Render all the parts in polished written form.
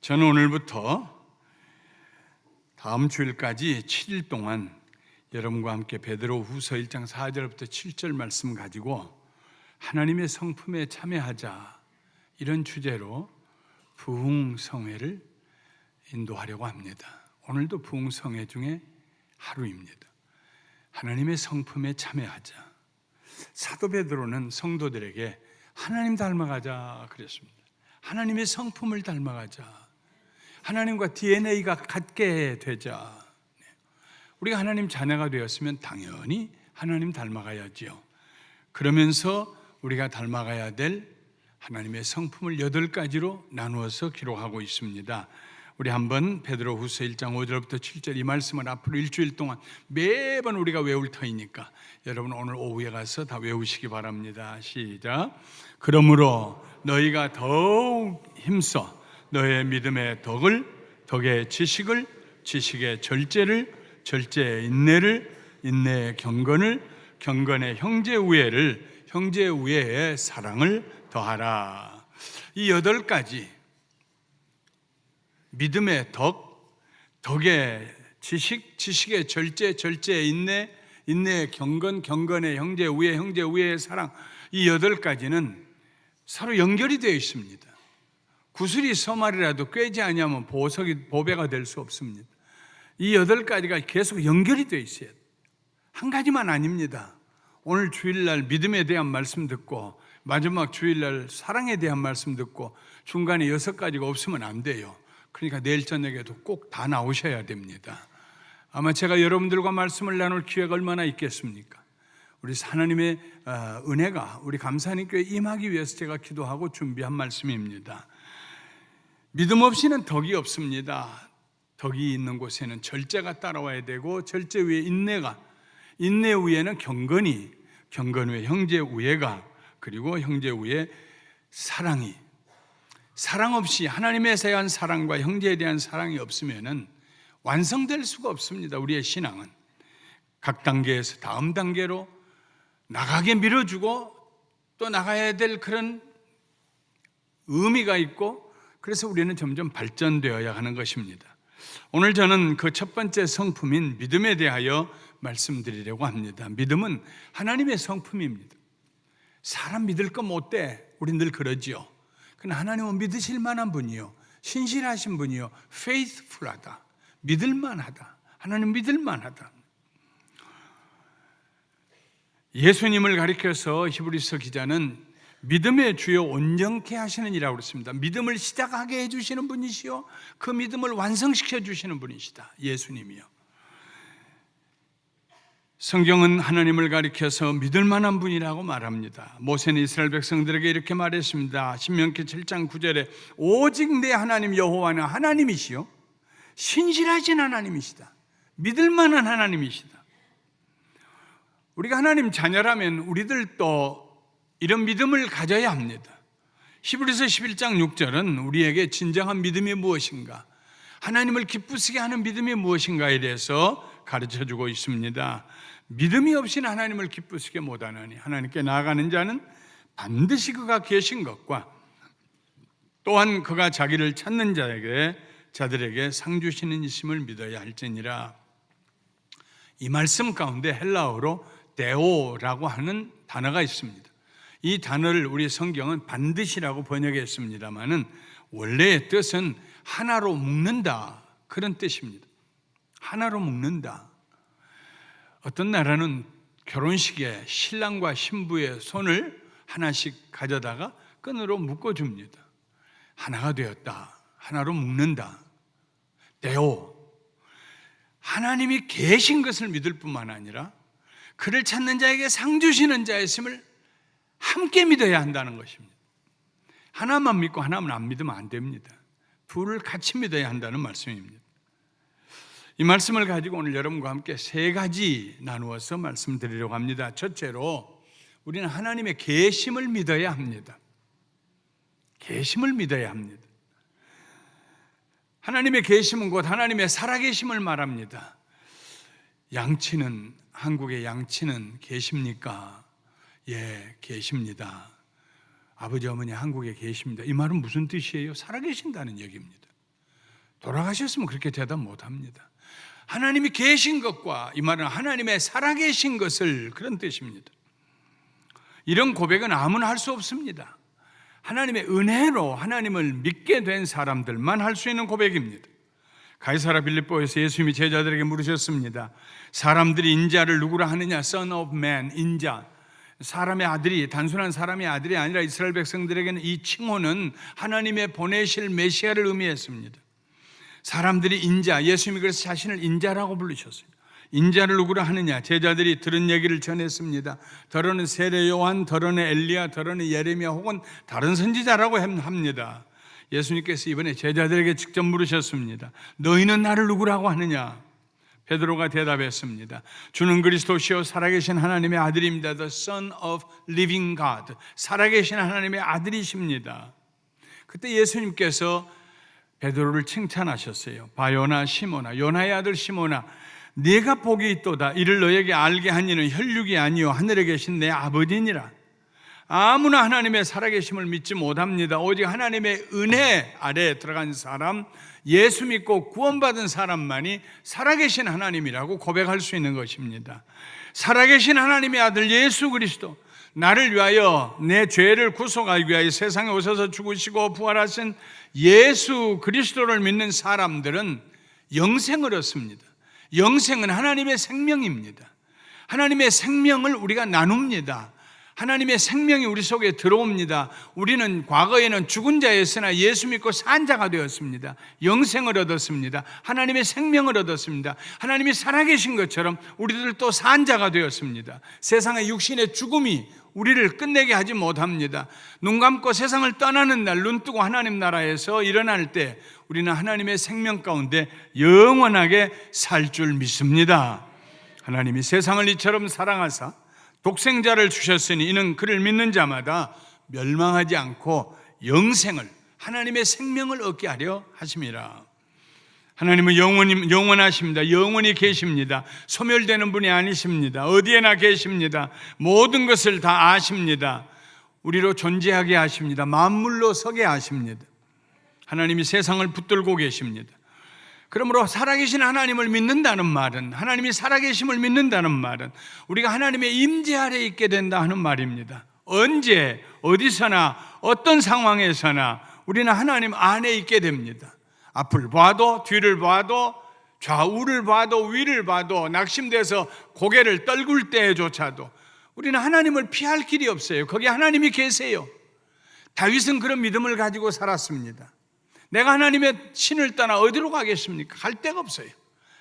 저는 오늘부터 다음 주일까지 7일 동안 여러분과 함께 베드로후서 1장 4절부터 7절 말씀 가지고 하나님의 성품에 참여하자, 이런 주제로 부흥성회를 인도하려고 합니다. 오늘도 부흥성회 중에 하루입니다. 하나님의 성품에 참여하자. 사도 베드로는 성도들에게 하나님 닮아가자 그랬습니다. 하나님의 성품을 닮아가자. 하나님과 DNA가 같게 되자. 우리가 하나님 자녀가 되었으면 당연히 하나님 닮아가야지요. 그러면서 우리가 닮아가야 될 하나님의 성품을 8가지로 나누어서 기록하고 있습니다. 우리 한번 베드로후서 1장 5절부터 7절 이 말씀을 앞으로 일주일 동안 매번 우리가 외울 터이니까 여러분 오늘 오후에 가서 다 외우시기 바랍니다. 시작. 그러므로 너희가 더욱 힘써 너의 믿음의 덕을, 덕의 지식을, 지식의 절제를, 절제의 인내를, 인내의 경건을, 경건의 형제 우애를, 형제 우애의 사랑을 더하라. 이 8가지 믿음의 덕, 덕의 지식, 지식의 절제, 절제의 인내, 인내의 경건, 경건의 형제 우애, 형제 우애의 사랑, 이 8가지는 서로 연결이 되어 있습니다. 구슬이 서말이라도 꿰지 아니하면 보배가 될 수 없습니다. 이 8가지가 계속 연결이 되어 있어요. 한 가지만 아닙니다. 오늘 주일날 믿음에 대한 말씀 듣고 마지막 주일날 사랑에 대한 말씀 듣고 중간에 6가지가 없으면 안 돼요. 그러니까 내일 저녁에도 꼭 다 나오셔야 됩니다. 아마 제가 여러분들과 말씀을 나눌 기회가 얼마나 있겠습니까? 우리 하나님의 은혜가 우리 감사하님께 임하기 위해서 제가 기도하고 준비한 말씀입니다. 믿음 없이는 덕이 없습니다. 덕이 있는 곳에는 절제가 따라와야 되고, 절제 위에 인내가, 인내 위에는 경건이, 경건 위에 형제 우애가, 그리고 형제 위에 사랑이, 사랑 없이 하나님에 대한 사랑과 형제에 대한 사랑이 없으면은 완성될 수가 없습니다. 우리의 신앙은 각 단계에서 다음 단계로 나가게 밀어주고 또 나가야 될 그런 의미가 있고, 그래서 우리는 점점 발전되어야 하는 것입니다. 오늘 저는 그 첫 번째 성품인 믿음에 대하여 말씀드리려고 합니다. 믿음은 하나님의 성품입니다. 사람 믿을 거 못 돼. 우리 늘 그러지요. 그러나 하나님은 믿으실 만한 분이요, 신실하신 분이요, faithful하다, 믿을만하다. 하나님 믿을만하다. 예수님을 가리켜서 히브리서 기자는 믿음의 주요 온전케 하시는 이라고 그랬습니다. 믿음을 시작하게 해주시는 분이시요, 그 믿음을 완성시켜 주시는 분이시다. 예수님이요. 성경은 하나님을 가리켜서 믿을 만한 분이라고 말합니다. 모세는 이스라엘 백성들에게 이렇게 말했습니다. 신명기 7장 9절에 오직 내 하나님 여호와는 하나님이시요, 신실하신 하나님이시다. 믿을 만한 하나님이시다. 우리가 하나님 자녀라면 우리들도 이런 믿음을 가져야 합니다. 히브리서 11장 6절은 우리에게 진정한 믿음이 무엇인가, 하나님을 기쁘시게 하는 믿음이 무엇인가에 대해서 가르쳐주고 있습니다. 믿음이 없이는 하나님을 기쁘시게 못하느니 하나님께 나아가는 자는 반드시 그가 계신 것과 또한 그가 자기를 찾는 자들에게 상 주시는 이심을 믿어야 할지니라. 이 말씀 가운데 헬라어로 데오라고 하는 단어가 있습니다. 이 단어를 우리 성경은 반드시라고 번역했습니다마는 원래의 뜻은 하나로 묶는다, 그런 뜻입니다. 하나로 묶는다. 어떤 나라는 결혼식에 신랑과 신부의 손을 하나씩 가져다가 끈으로 묶어줍니다. 하나가 되었다, 하나로 묶는다. 데오, 하나님이 계신 것을 믿을 뿐만 아니라 그를 찾는 자에게 상 주시는 자였음을 함께 믿어야 한다는 것입니다. 하나만 믿고 하나만 안 믿으면 안 됩니다. 둘을 같이 믿어야 한다는 말씀입니다. 이 말씀을 가지고 오늘 여러분과 함께 3가지 나누어서 말씀드리려고 합니다. 첫째로 우리는 하나님의 계심을 믿어야 합니다. 계심을 믿어야 합니다. 하나님의 계심은 곧 하나님의 살아계심을 말합니다. 양치는, 한국의 양치는 계십니까? 예, 계십니다. 아버지 어머니 한국에 계십니다. 이 말은 무슨 뜻이에요? 살아계신다는 얘기입니다. 돌아가셨으면 그렇게 대답 못합니다. 하나님이 계신 것과 이 말은 하나님의 살아계신 것을 그런 뜻입니다. 이런 고백은 아무나 할 수 없습니다. 하나님의 은혜로 하나님을 믿게 된 사람들만 할 수 있는 고백입니다. 가이사라 빌립보에서 예수님이 제자들에게 물으셨습니다. 사람들이 인자를 누구라 하느냐? Son of Man, 인자. 사람의 아들이, 단순한 사람의 아들이 아니라 이스라엘 백성들에게는 이 칭호는 하나님의 보내실 메시아를 의미했습니다. 사람들이 인자, 예수님이 그래서 자신을 인자라고 부르셨어요. 인자를 누구라 하느냐? 제자들이 들은 얘기를 전했습니다. 더러는 세례 요한, 더러는 엘리야, 더러는 예레미야 혹은 다른 선지자라고 합니다. 예수님께서 이번에 제자들에게 직접 물으셨습니다. 너희는 나를 누구라고 하느냐? 베드로가 대답했습니다. 주는 그리스도시요 살아계신 하나님의 아들입니다. The Son of Living God. 살아계신 하나님의 아들이십니다. 그때 예수님께서 베드로를 칭찬하셨어요. 바요나 시모나, 요나의 아들 시모나, 네가 복이 있도다. 이를 너에게 알게 한 이는 혈육이 아니요 하늘에 계신 내 아버지니라. 아무나 하나님의 살아계심을 믿지 못합니다. 오직 하나님의 은혜 아래에 들어간 사람, 예수 믿고 구원받은 사람만이 살아계신 하나님이라고 고백할 수 있는 것입니다. 살아계신 하나님의 아들 예수 그리스도, 나를 위하여 내 죄를 구속하기 위하여 세상에 오셔서 죽으시고 부활하신 예수 그리스도를 믿는 사람들은 영생을 얻습니다. 영생은 하나님의 생명입니다. 하나님의 생명을 우리가 나눕니다. 하나님의 생명이 우리 속에 들어옵니다. 우리는 과거에는 죽은 자였으나 예수 믿고 산 자가 되었습니다. 영생을 얻었습니다. 하나님의 생명을 얻었습니다. 하나님이 살아계신 것처럼 우리들도 산 자가 되었습니다. 세상의 육신의 죽음이 우리를 끝내게 하지 못합니다. 눈 감고 세상을 떠나는 날, 눈 뜨고 하나님 나라에서 일어날 때 우리는 하나님의 생명 가운데 영원하게 살 줄 믿습니다. 하나님이 세상을 이처럼 사랑하사 독생자를 주셨으니 이는 그를 믿는 자마다 멸망하지 않고 영생을, 하나님의 생명을 얻게 하려 하심이라. 하나님은 영원하십니다. 영원히 계십니다. 소멸되는 분이 아니십니다. 어디에나 계십니다. 모든 것을 다 아십니다. 우리로 존재하게 하십니다. 만물로 서게 하십니다. 하나님이 세상을 붙들고 계십니다. 그러므로 살아계신 하나님을 믿는다는 말은, 하나님이 살아계심을 믿는다는 말은 우리가 하나님의 임재 아래에 있게 된다 하는 말입니다. 언제 어디서나 어떤 상황에서나 우리는 하나님 안에 있게 됩니다. 앞을 봐도 뒤를 봐도 좌우를 봐도 위를 봐도 낙심돼서 고개를 떨굴 때조차도 우리는 하나님을 피할 길이 없어요. 거기 하나님이 계세요. 다윗은 그런 믿음을 가지고 살았습니다. 내가 하나님의 신을 떠나 어디로 가겠습니까? 갈 데가 없어요.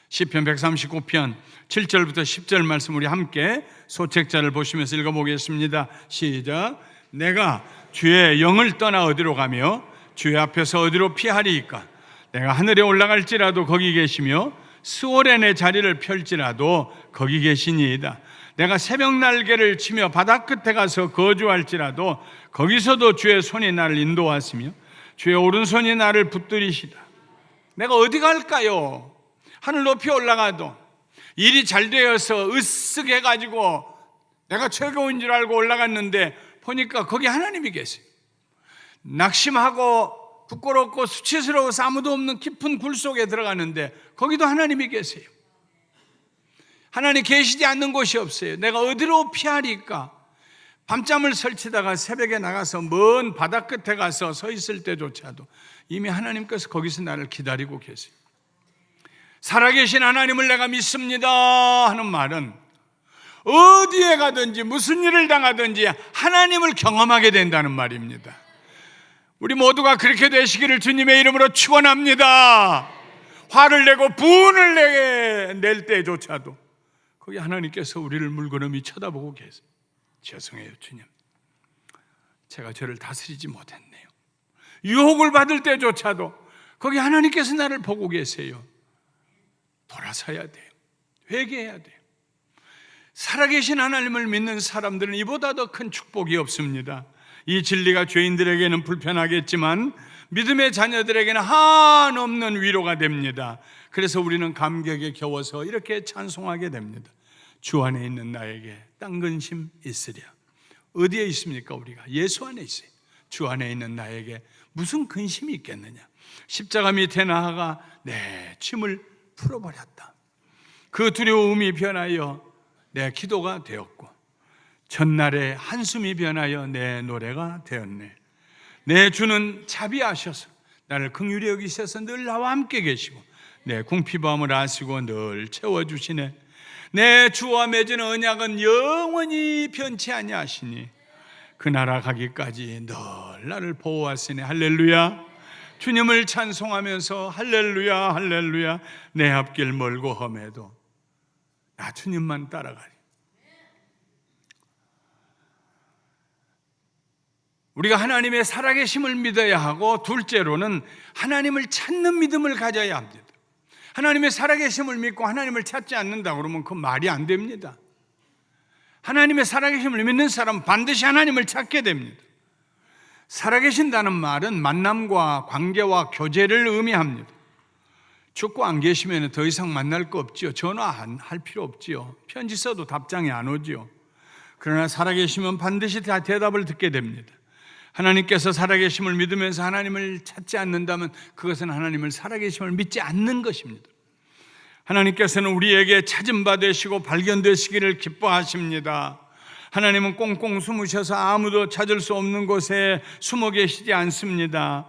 시편 139편 7절부터 10절 말씀 우리 함께 소책자를 보시면서 읽어보겠습니다. 시작. 내가 주의 영을 떠나 어디로 가며 주의 앞에서 어디로 피하리이까? 내가 하늘에 올라갈지라도 거기 계시며 스올에 내 자리를 펼지라도 거기 계시니이다. 내가 새벽 날개를 치며 바다 끝에 가서 거주할지라도 거기서도 주의 손이 나를 인도하시며 주의 오른손이 나를 붙들이시다. 내가 어디 갈까요? 하늘 높이 올라가도 일이 잘 되어서 으쓱해가지고 내가 최고인 줄 알고 올라갔는데 보니까 거기 하나님이 계세요. 낙심하고 부끄럽고 수치스러워서 아무도 없는 깊은 굴 속에 들어가는데 거기도 하나님이 계세요. 하나님 계시지 않는 곳이 없어요. 내가 어디로 피하리까? 밤잠을 설치다가 새벽에 나가서 먼 바다 끝에 가서 서 있을 때조차도 이미 하나님께서 거기서 나를 기다리고 계세요. 살아계신 하나님을 내가 믿습니다 하는 말은 어디에 가든지 무슨 일을 당하든지 하나님을 경험하게 된다는 말입니다. 우리 모두가 그렇게 되시기를 주님의 이름으로 축원합니다. 화를 내고 분을 낼 때조차도 거기 하나님께서 우리를 물끄러미 쳐다보고 계세요. 죄송해요 주님, 제가 저를 다스리지 못했네요. 유혹을 받을 때조차도 거기 하나님께서 나를 보고 계세요. 돌아서야 돼요. 회개해야 돼요. 살아계신 하나님을 믿는 사람들은 이보다 더 큰 축복이 없습니다. 이 진리가 죄인들에게는 불편하겠지만 믿음의 자녀들에게는 한없는 위로가 됩니다. 그래서 우리는 감격에 겨워서 이렇게 찬송하게 됩니다. 주 안에 있는 나에게 딴 근심 있으랴. 어디에 있습니까? 우리가 예수 안에 있어요. 주 안에 있는 나에게 무슨 근심이 있겠느냐? 십자가 밑에 나아가 내 짐을 풀어버렸다. 그 두려움이 변하여 내 기도가 되었고, 전날의 한숨이 변하여 내 노래가 되었네. 내 주는 자비하셔서 나를 긍휼히 여기셔서 늘 나와 함께 계시고 내 궁핍함을 아시고 늘 채워주시네. 내 주와 맺은 언약은 영원히 변치 아니하시니 그 나라 가기까지 늘 나를 보호하시네. 할렐루야. 주님을 찬송하면서 할렐루야 할렐루야, 내 앞길 멀고 험해도 나 주님만 따라가리. 우리가 하나님의 살아계심을 믿어야 하고, 둘째로는 하나님을 찾는 믿음을 가져야 합니다. 하나님의 살아계심을 믿고 하나님을 찾지 않는다 그러면 그 말이 안 됩니다. 하나님의 살아계심을 믿는 사람은 반드시 하나님을 찾게 됩니다. 살아계신다는 말은 만남과 관계와 교제를 의미합니다. 죽고 안 계시면 더 이상 만날 거 없지요. 전화할 필요 없지요. 편지 써도 답장이 안 오지요. 그러나 살아계시면 반드시 다 대답을 듣게 됩니다. 하나님께서 살아계심을 믿으면서 하나님을 찾지 않는다면 그것은 하나님을 살아계심을 믿지 않는 것입니다. 하나님께서는 우리에게 찾은 바 되시고 발견되시기를 기뻐하십니다. 하나님은 꽁꽁 숨으셔서 아무도 찾을 수 없는 곳에 숨어 계시지 않습니다.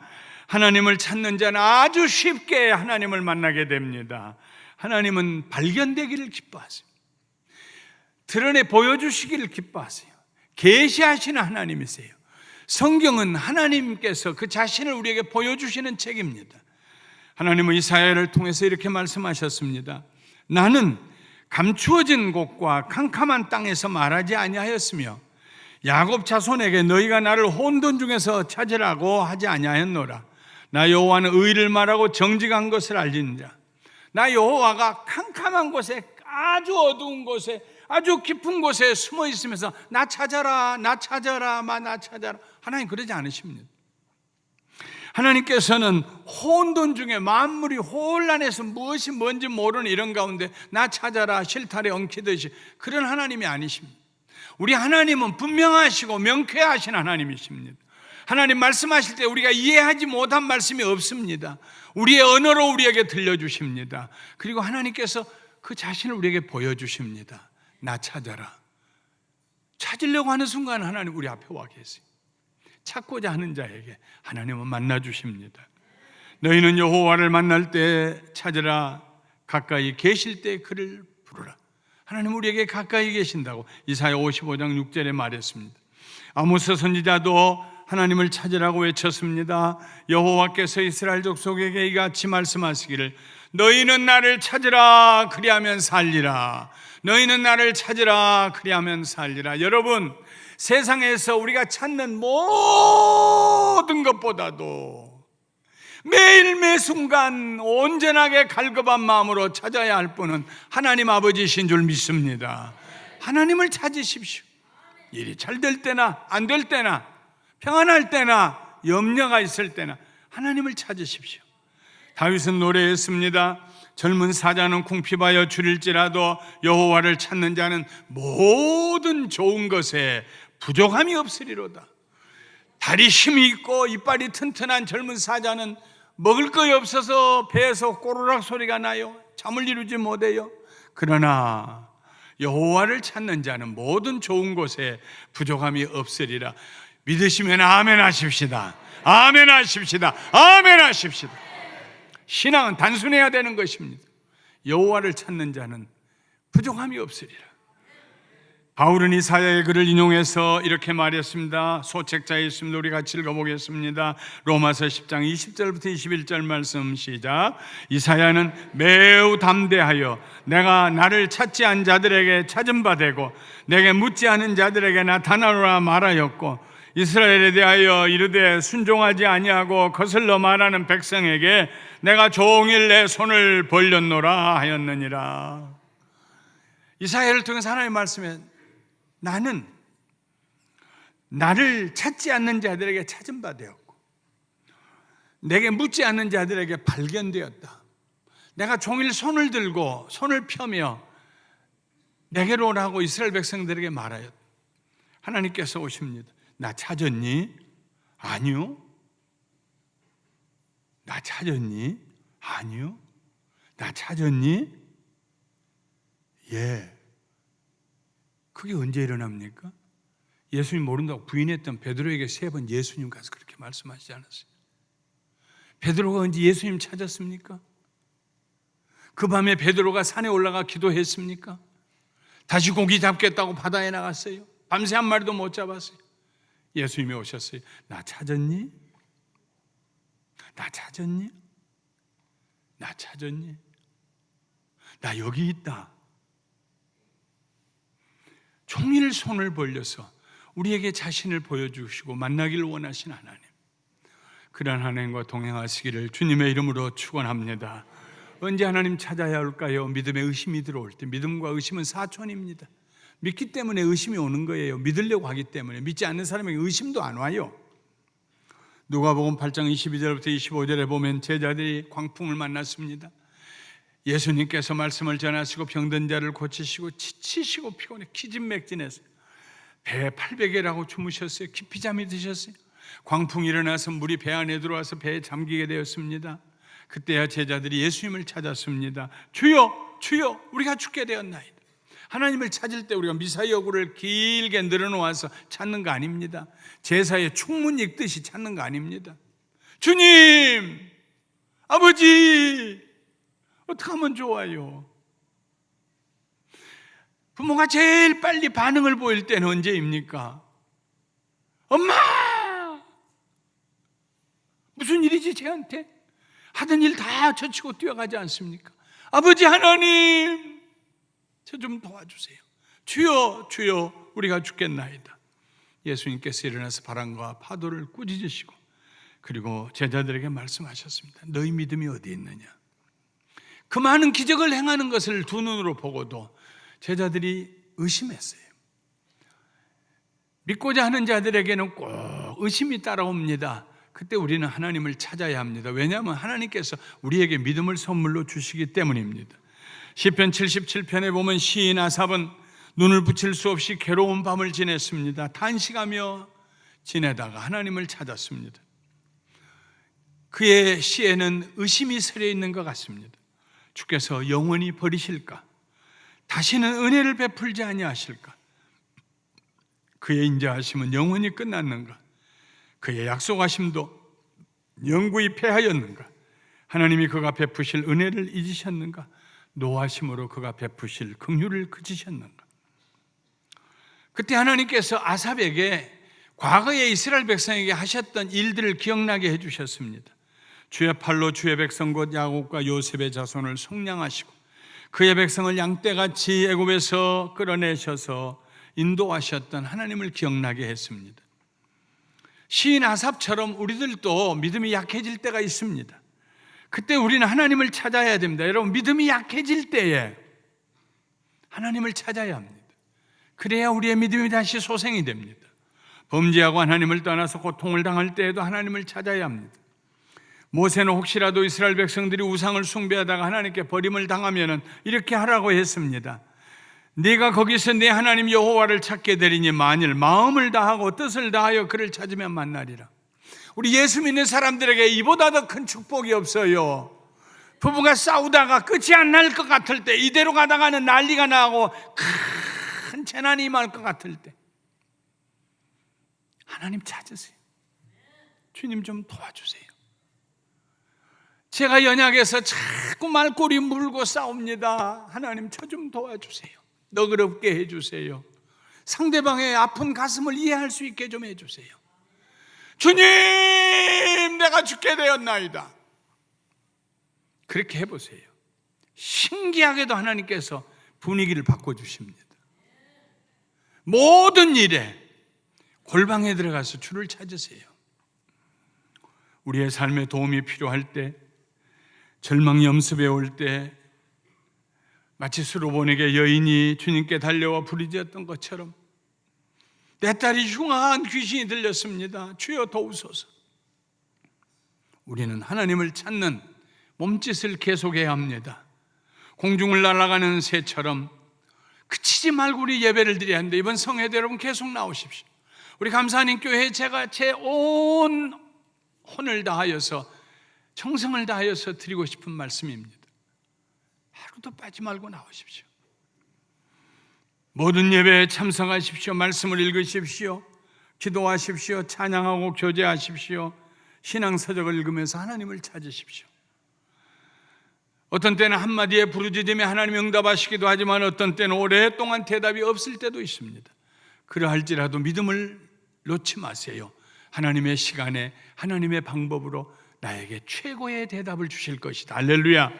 하나님을 찾는 자는 아주 쉽게 하나님을 만나게 됩니다. 하나님은 발견되기를 기뻐하세요. 드러내 보여주시기를 기뻐하세요. 계시하시는 하나님이세요. 성경은 하나님께서 그 자신을 우리에게 보여주시는 책입니다. 하나님은 이사야를 통해서 이렇게 말씀하셨습니다. 나는 감추어진 곳과 캄캄한 땅에서 말하지 아니하였으며 야곱 자손에게 너희가 나를 혼돈 중에서 찾으라고 하지 아니하였노라. 나 여호와는 의를 말하고 정직한 것을 알리는 자. 나 여호와가 캄캄한 곳에, 아주 어두운 곳에, 아주 깊은 곳에 숨어 있으면서 나 찾아라, 나 찾아라, 나 찾아라. 하나님 그러지 않으십니다. 하나님께서는 혼돈 중에 만물이 혼란해서 무엇이 뭔지 모르는 이런 가운데 나 찾아라 실타래 엉키듯이 그런 하나님이 아니십니다. 우리 하나님은 분명하시고 명쾌하신 하나님이십니다. 하나님 말씀하실 때 우리가 이해하지 못한 말씀이 없습니다. 우리의 언어로 우리에게 들려주십니다. 그리고 하나님께서 그 자신을 우리에게 보여주십니다. 나 찾아라. 찾으려고 하는 순간 하나님 우리 앞에 와 계세요. 찾고자 하는 자에게 하나님은 만나 주십니다. 너희는 여호와를 만날 때 찾으라. 가까이 계실 때 그를 부르라. 하나님 우리에게 가까이 계신다고 이사야 55장 6절에 말했습니다. 아모스 선지자도 하나님을 찾으라고 외쳤습니다. 여호와께서 이스라엘 족속에게 이같이 말씀하시기를 너희는 나를 찾으라 그리하면 살리라. 너희는 나를 찾으라 그리하면 살리라. 여러분, 세상에서 우리가 찾는 모든 것보다도 매일 매순간 온전하게 갈급한 마음으로 찾아야 할 분은 하나님 아버지신 줄 믿습니다. 하나님을 찾으십시오. 일이 잘 될 때나 안 될 때나 평안할 때나 염려가 있을 때나 하나님을 찾으십시오. 다윗은 노래했습니다. 젊은 사자는 궁핍하여 줄일지라도 여호와를 찾는 자는 모든 좋은 것에 부족함이 없으리로다. 다리 힘이 있고 이빨이 튼튼한 젊은 사자는 먹을 것이 없어서 배에서 꼬르락 소리가 나요. 잠을 이루지 못해요. 그러나 여호와를 찾는 자는 모든 좋은 것에 부족함이 없으리라. 믿으시면 아멘 하십시다. 아멘 하십시다. 아멘 하십시다. 신앙은 단순해야 되는 것입니다. 여호와를 찾는 자는 부족함이 없으리라. 바울은 이사야의 글을 인용해서 이렇게 말했습니다. 소책자에 있습니다. 우리 같이 읽어보겠습니다. 로마서 10장 20절부터 21절 말씀 시작. 이사야는 매우 담대하여 내가 나를 찾지 않은 자들에게 찾은 바 되고 내게 묻지 않은 자들에게 나타나노라 말하였고 이스라엘에 대하여 이르되 순종하지 아니하고 거슬러 말하는 백성에게 내가 종일 내 손을 벌렸노라 하였느니라. 이사야를 통해서 하나님의 말씀에 나는 나를 찾지 않는 자들에게 찾은 바 되었고 내게 묻지 않는 자들에게 발견되었다. 내가 종일 손을 들고 손을 펴며 내게로 오라고 이스라엘 백성들에게 말하였다. 하나님께서 오십니다. 나 찾았니? 아니요. 나 찾았니? 아니요. 나 찾았니? 예. 그게 언제 일어납니까? 예수님 모른다고 부인했던 베드로에게 3번 예수님 가서 그렇게 말씀하시지 않았어요? 베드로가 언제 예수님 찾았습니까? 그 밤에 베드로가 산에 올라가 기도했습니까? 다시 고기 잡겠다고 바다에 나갔어요. 밤새 한 마리도 못 잡았어요. 예수님이 오셨어요. 나 찾았니? 나 찾았니? 나 찾았니? 나 여기 있다. 종일 손을 벌려서 우리에게 자신을 보여주시고 만나기를 원하신 하나님, 그러한 하나님과 동행하시기를 주님의 이름으로 축원합니다. 언제 하나님 찾아야 할까요? 믿음에 의심이 들어올 때. 믿음과 의심은 사촌입니다. 믿기 때문에 의심이 오는 거예요. 믿으려고 하기 때문에. 믿지 않는 사람에게 의심도 안 와요. 누가복음 8장 22절부터 25절에 보면 제자들이 광풍을 만났습니다. 예수님께서 말씀을 전하시고 병든 자를 고치시고 지치시고 피곤해 기진맥진해서 배에 800개라고 주무셨어요. 깊이 잠이 드셨어요. 광풍이 일어나서 물이 배 안에 들어와서 배에 잠기게 되었습니다. 그때야 제자들이 예수님을 찾았습니다. 주여, 주여, 우리가 죽게 되었나이다. 하나님을 찾을 때 우리가 미사여구를 길게 늘어놓아서 찾는 거 아닙니다. 제사에 충문 읽듯이 찾는 거 아닙니다. 주님, 아버지, 어떻게 하면 좋아요? 부모가 제일 빨리 반응을 보일 때는 언제입니까? 엄마! 무슨 일이지 쟤한테? 하던 일 다 젖히고 뛰어가지 않습니까? 아버지 하나님, 저 좀 도와주세요. 주여, 주여, 우리가 죽겠나이다. 예수님께서 일어나서 바람과 파도를 꾸짖으시고 그리고 제자들에게 말씀하셨습니다. 너희 믿음이 어디 있느냐? 그 많은 기적을 행하는 것을 두 눈으로 보고도 제자들이 의심했어요. 믿고자 하는 자들에게는 꼭 의심이 따라옵니다. 그때 우리는 하나님을 찾아야 합니다. 왜냐하면 하나님께서 우리에게 믿음을 선물로 주시기 때문입니다. 시편 77편에 보면 시인 아삽은 눈을 붙일 수 없이 괴로운 밤을 지냈습니다. 단식하며 지내다가 하나님을 찾았습니다. 그의 시에는 의심이 서려 있는 것 같습니다. 주께서 영원히 버리실까? 다시는 은혜를 베풀지 아니하실까? 그의 인자하심은 영원히 끝났는가? 그의 약속하심도 영구히 패하였는가? 하나님이 그가 베푸실 은혜를 잊으셨는가? 노하심으로 그가 베푸실 긍휼을 그치셨는가? 그때 하나님께서 아삽에게 과거에 이스라엘 백성에게 하셨던 일들을 기억나게 해주셨습니다. 주의 팔로 주의 백성 곧 야곱과 요셉의 자손을 속량하시고 그의 백성을 양떼같이 애굽에서 끌어내셔서 인도하셨던 하나님을 기억나게 했습니다. 시인 아삽처럼 우리들도 믿음이 약해질 때가 있습니다. 그때 우리는 하나님을 찾아야 됩니다. 여러분, 믿음이 약해질 때에 하나님을 찾아야 합니다. 그래야 우리의 믿음이 다시 소생이 됩니다. 범죄하고 하나님을 떠나서 고통을 당할 때에도 하나님을 찾아야 합니다. 모세는 혹시라도 이스라엘 백성들이 우상을 숭배하다가 하나님께 버림을 당하면 이렇게 하라고 했습니다. 네가 거기서 내 하나님 여호와를 찾게 되리니 만일 마음을 다하고 뜻을 다하여 그를 찾으면 만나리라. 우리 예수 믿는 사람들에게 이보다 더 큰 축복이 없어요. 부부가 싸우다가 끝이 안 날 것 같을 때, 이대로 가다가는 난리가 나고 큰 재난이 임할 것 같을 때 하나님 찾으세요. 주님 좀 도와주세요. 제가 연약해서 자꾸 말꼬리 물고 싸웁니다. 하나님 저 좀 도와주세요. 너그럽게 해주세요. 상대방의 아픈 가슴을 이해할 수 있게 좀 해주세요. 주님, 내가 죽게 되었나이다. 그렇게 해보세요. 신기하게도 하나님께서 분위기를 바꿔주십니다. 모든 일에 골방에 들어가서 주를 찾으세요. 우리의 삶에 도움이 필요할 때, 절망 염습에 올 때, 마치 수로보니게 여인이 주님께 달려와 부르짖었던 것처럼 내 딸이 흉한 귀신이 들렸습니다. 주여 도우소서. 우리는 하나님을 찾는 몸짓을 계속해야 합니다. 공중을 날아가는 새처럼 그치지 말고 우리 예배를 드려야 하는데, 이번 성회도 여러분 계속 나오십시오. 우리 감사하는 교회에 제가 제 온 혼을 다하여서 정성을 다하여서 드리고 싶은 말씀입니다. 하루도 빠지 말고 나오십시오. 모든 예배에 참석하십시오. 말씀을 읽으십시오. 기도하십시오. 찬양하고 교제하십시오. 신앙서적을 읽으면서 하나님을 찾으십시오. 어떤 때는 한마디에 부르짖음에 하나님이 응답하시기도 하지만 어떤 때는 오랫동안 대답이 없을 때도 있습니다. 그러할지라도 믿음을 놓지 마세요. 하나님의 시간에 하나님의 방법으로 나에게 최고의 대답을 주실 것이다. 할렐루야.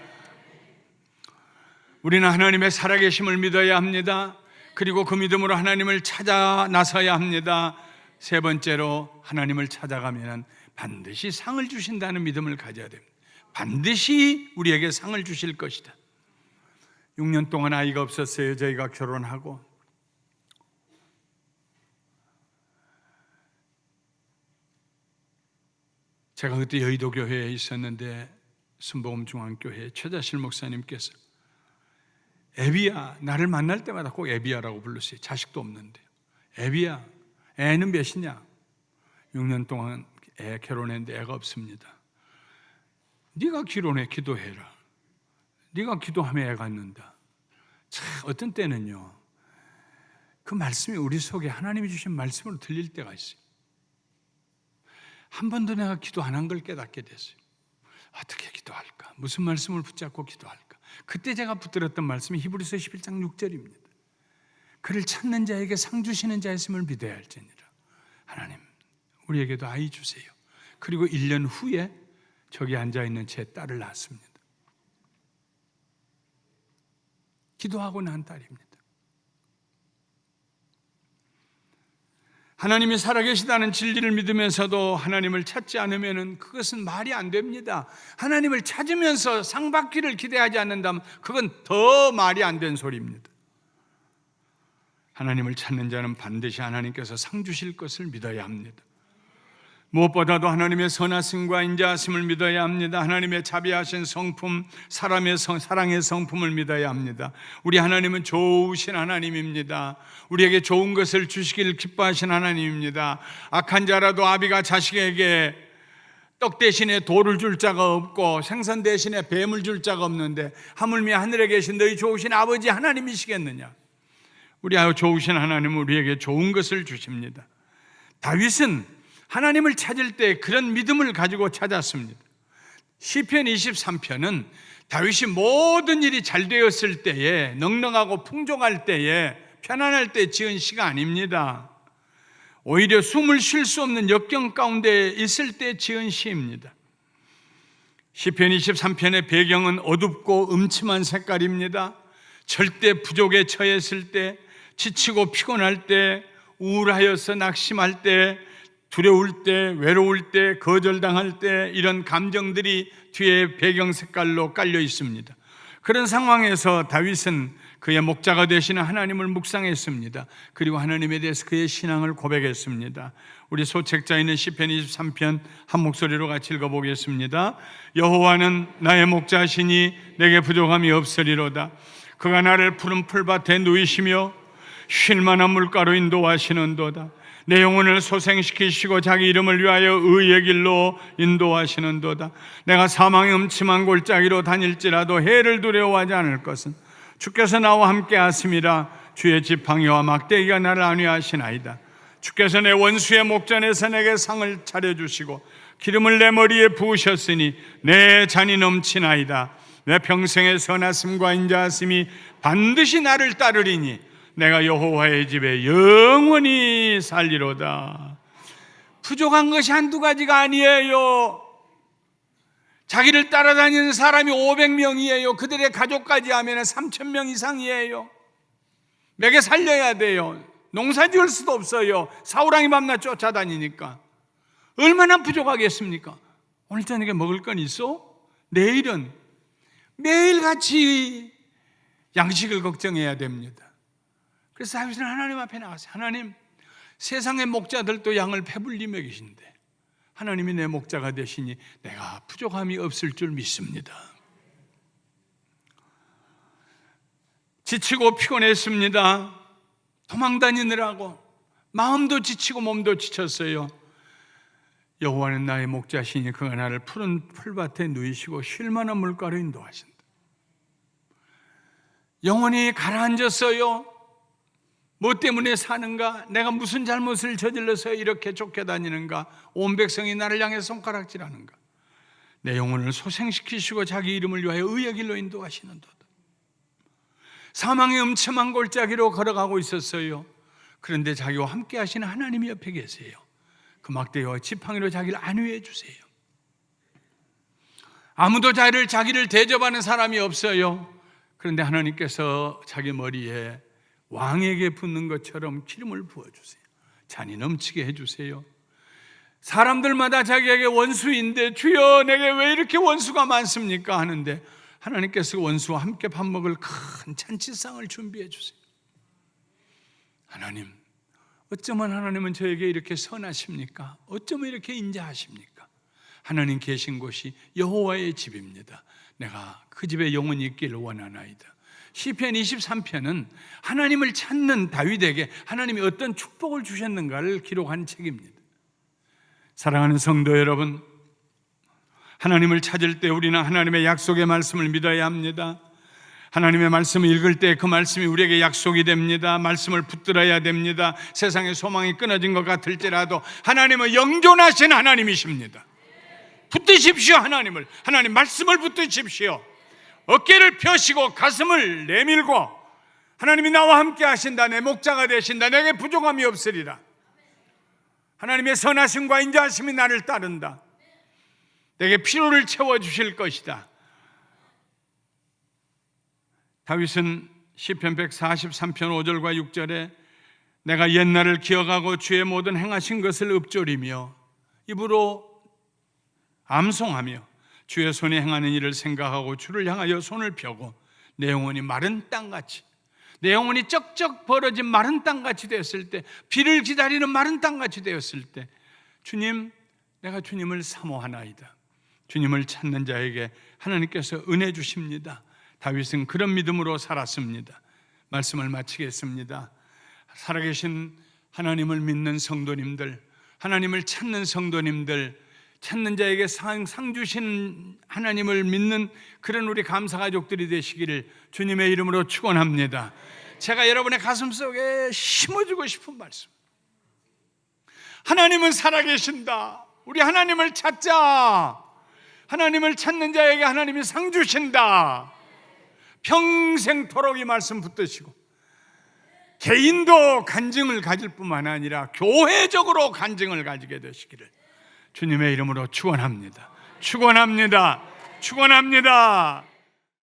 우리는 하나님의 살아계심을 믿어야 합니다. 그리고 그 믿음으로 하나님을 찾아 나서야 합니다. 세 번째로 하나님을 찾아가면 반드시 상을 주신다는 믿음을 가져야 됩니다. 반드시 우리에게 상을 주실 것이다. 6년 동안 아이가 없었어요. 저희가 결혼하고. 제가 그때 여의도 교회에 있었는데 순복음중앙교회 최자실 목사님께서 애비야, 나를 만날 때마다 꼭 애비야라고 불렀어요. 자식도 없는데. 애비야, 애는 몇이냐? 6년 동안 애 결혼했는데 애가 없습니다. 네가 결혼해 기도해라. 네가 기도하면 애가 낳는다. 참 어떤 때는요, 그 말씀이 우리 속에 하나님이 주신 말씀으로 들릴 때가 있어요. 한 번도 내가 기도 안 한 걸 깨닫게 됐어요. 어떻게 기도할까? 무슨 말씀을 붙잡고 기도할까? 그때 제가 붙들었던 말씀이 히브리서 11장 6절입니다. 그를 찾는 자에게 상 주시는 자였음을 믿어야 할지니라. 하나님, 우리에게도 아이 주세요. 그리고 1년 후에 저기 앉아있는 제 딸을 낳았습니다. 기도하고 난 딸입니다. 하나님이 살아계시다는 진리를 믿으면서도 하나님을 찾지 않으면 그것은 말이 안 됩니다. 하나님을 찾으면서 상 받기를 기대하지 않는다면 그건 더 말이 안 된 소리입니다. 하나님을 찾는 자는 반드시 하나님께서 상 주실 것을 믿어야 합니다. 무엇보다도 하나님의 선하심과 인자하심을 믿어야 합니다. 하나님의 자비하신 성품, 사람의 사랑의 성품을 믿어야 합니다. 우리 하나님은 좋으신 하나님입니다. 우리에게 좋은 것을 주시길 기뻐하신 하나님입니다. 악한 자라도 아비가 자식에게 떡 대신에 돌을 줄 자가 없고 생선 대신에 뱀을 줄 자가 없는데 하물며 하늘에 계신 너희 좋으신 아버지 하나님이시겠느냐? 우리 좋으신 하나님은 우리에게 좋은 것을 주십니다. 다윗은 하나님을 찾을 때 그런 믿음을 가지고 찾았습니다. 시편 23편은 다윗이 모든 일이 잘 되었을 때에, 넉넉하고 풍족할 때에, 편안할 때 지은 시가 아닙니다. 오히려 숨을 쉴 수 없는 역경 가운데 있을 때 지은 시입니다. 시편 23편의 배경은 어둡고 음침한 색깔입니다. 절대 부족에 처했을 때, 지치고 피곤할 때, 우울하여서 낙심할 때, 두려울 때, 외로울 때, 거절당할 때 이런 감정들이 뒤에 배경 색깔로 깔려 있습니다. 그런 상황에서 다윗은 그의 목자가 되시는 하나님을 묵상했습니다. 그리고 하나님에 대해서 그의 신앙을 고백했습니다. 우리 소책자 있는 시편 23편 한 목소리로 같이 읽어보겠습니다. 여호와는 나의 목자시니 내게 부족함이 없으리로다. 그가 나를 푸른 풀밭에 누이시며 쉴 만한 물가로 인도하시는도다. 내 영혼을 소생시키시고 자기 이름을 위하여 의의 길로 인도하시는도다. 내가 사망의 음침한 골짜기로 다닐지라도 해를 두려워하지 않을 것은 주께서 나와 함께 하심이라. 주의 지팡이와 막대기가 나를 안위하시나이다. 주께서 내 원수의 목전에서 내게 상을 차려주시고 기름을 내 머리에 부으셨으니 내 잔이 넘치나이다. 내 평생의 선하심과 인자하심이 반드시 나를 따르리니 내가 여호와의 집에 영원히 살리로다. 부족한 것이 한두 가지가 아니에요. 자기를 따라다니는 사람이 500명이에요. 그들의 가족까지 하면 3,000명 이상이에요. 먹여 살려야 돼요. 농사 지을 수도 없어요. 사우랑이 밤낮 쫓아다니니까. 얼마나 부족하겠습니까? 오늘 저녁에 먹을 건 있어? 내일은 매일같이 양식을 걱정해야 됩니다. 그래서 다윗은 하나님 앞에 나가서 하나님, 세상의 목자들도 양을 배불리 먹이신데 하나님이 내 목자가 되시니 내가 부족함이 없을 줄 믿습니다. 지치고 피곤했습니다. 도망다니느라고 마음도 지치고 몸도 지쳤어요. 여호와는 나의 목자시니 그가 나를 푸른 풀밭에 누이시고 쉴 만한 물가로 인도하신다. 영혼이 가라앉았어요. 뭐 때문에 사는가? 내가 무슨 잘못을 저질러서 이렇게 쫓겨다니는가? 온 백성이 나를 향해 손가락질하는가? 내 영혼을 소생시키시고 자기 이름을 위하여 의의 길로 인도하시는도다. 사망의 음침한 골짜기로 걸어가고 있었어요. 그런데 자기와 함께 하시는 하나님이 옆에 계세요. 그 막대기와 지팡이로 자기를 안위해 주세요. 아무도 자기를 대접하는 사람이 없어요. 그런데 하나님께서 자기 머리에 왕에게 붓는 것처럼 기름을 부어주세요. 잔이 넘치게 해주세요. 사람들마다 자기에게 원수인데 주여 내게 왜 이렇게 원수가 많습니까? 하는데 하나님께서 원수와 함께 밥 먹을 큰 잔치상을 준비해 주세요. 하나님, 어쩌면 하나님은 저에게 이렇게 선하십니까? 어쩌면 이렇게 인자하십니까? 하나님 계신 곳이 여호와의 집입니다. 내가 그 집에 영원히 있기를 원하나이다. 시편 23편은 하나님을 찾는 다윗에게 하나님이 어떤 축복을 주셨는가를 기록한 책입니다. 사랑하는 성도 여러분, 하나님을 찾을 때 우리는 하나님의 약속의 말씀을 믿어야 합니다. 하나님의 말씀을 읽을 때 그 말씀이 우리에게 약속이 됩니다. 말씀을 붙들어야 됩니다. 세상의 소망이 끊어진 것 같을지라도 하나님은 영존하신 하나님이십니다. 붙드십시오. 하나님 말씀을 붙드십시오. 어깨를 펴시고 가슴을 내밀고 하나님이 나와 함께 하신다. 내 목자가 되신다. 내게 부족함이 없으리라. 하나님의 선하심과 인자하심이 나를 따른다. 내게 피로를 채워주실 것이다. 다윗은 시편 143편 5절과 6절에 내가 옛날을 기억하고 주의 모든 행하신 것을 읊조리며 입으로 암송하며 주의 손이 행하는 일을 생각하고 주를 향하여 손을 펴고 내 영혼이 마른 땅같이, 내 영혼이 쩍쩍 벌어진 마른 땅같이 되었을 때, 비를 기다리는 마른 땅같이 되었을 때 주님, 내가 주님을 사모하나이다. 주님을 찾는 자에게 하나님께서 은혜 주십니다. 다윗은 그런 믿음으로 살았습니다. 말씀을 마치겠습니다. 살아계신 하나님을 믿는 성도님들, 하나님을 찾는 성도님들, 찾는 자에게 상 주신 하나님을 믿는 그런 우리 감사가족들이 되시기를 주님의 이름으로 축원합니다. 제가 여러분의 가슴속에 심어주고 싶은 말씀, 하나님은 살아계신다. 우리 하나님을 찾자. 하나님을 찾는 자에게 하나님이 상 주신다. 평생토록 이 말씀 붙드시고 개인도 간증을 가질 뿐만 아니라 교회적으로 간증을 가지게 되시기를 주님의 이름으로 축원합니다. 축원합니다. 축원합니다.